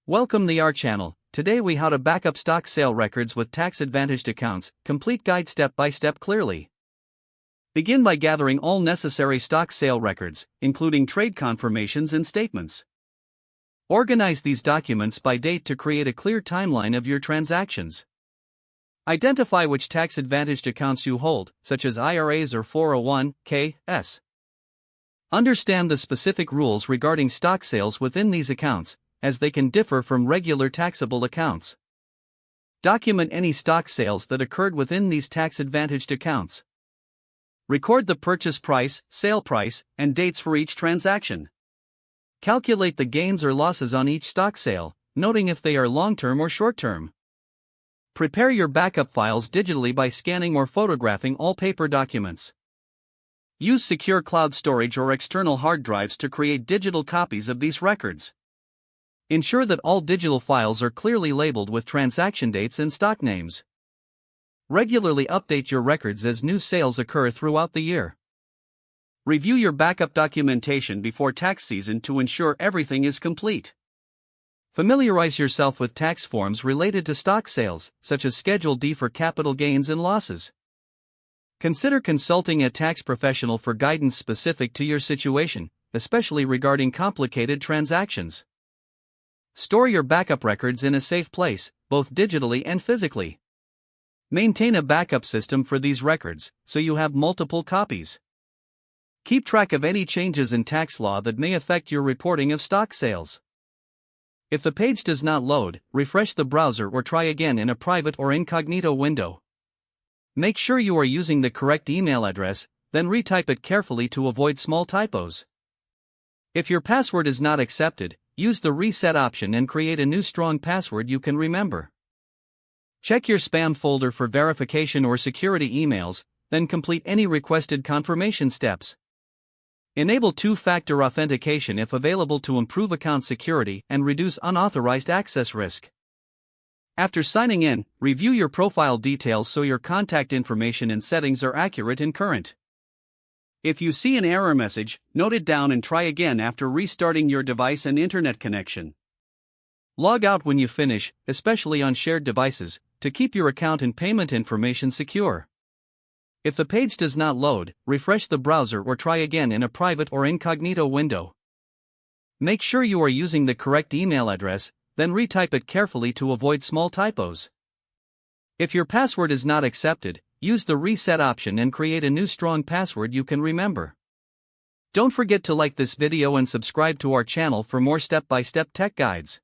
Welcome to our channel. Today we how to backup stock sale records with tax-advantaged accounts, complete guide step by step clearly. Begin by gathering all necessary stock sale records, including trade confirmations and statements. Organize these documents by date to create a clear timeline of your transactions. Identify which tax-advantaged accounts you hold, such as IRAs or 401(k)s. Understand the specific rules regarding stock sales within these accounts, as they can differ from regular taxable accounts. Document any stock sales that occurred within these tax-advantaged accounts. Record the purchase price, sale price, and dates for each transaction. Calculate the gains or losses on each stock sale, noting if they are long-term or short-term. Prepare your backup files digitally by scanning or photographing all paper documents. Use secure cloud storage or external hard drives to create digital copies of these records. Ensure that all digital files are clearly labeled with transaction dates and stock names. Regularly update your records as new sales occur throughout the year. Review your backup documentation before tax season to ensure everything is complete. Familiarize yourself with tax forms related to stock sales, such as Schedule D for capital gains and losses. Consider consulting a tax professional for guidance specific to your situation, especially regarding complicated transactions. Store your backup records in a safe place, both digitally and physically. Maintain a backup system for these records, so you have multiple copies. Keep track of any changes in tax law that may affect your reporting of stock sales. If the page does not load, refresh the browser or try again in a private or incognito window. Make sure you are using the correct email address, then retype it carefully to avoid small typos. If your password is not accepted, use the reset option and create a new strong password you can remember. Check your spam folder for verification or security emails, then complete any requested confirmation steps. Enable two-factor authentication if available to improve account security and reduce unauthorized access risk. After signing in, review your profile details so your contact information and settings are accurate and current. If you see an error message, note it down and try again after restarting your device and internet connection. Log out when you finish, especially on shared devices, to keep your account and payment information secure. If the page does not load, refresh the browser or try again in a private or incognito window. Make sure you are using the correct email address, then retype it carefully to avoid small typos. If your password is not accepted, use the reset option and create a new strong password you can remember. Don't forget to like this video and subscribe to our channel for more step-by-step tech guides.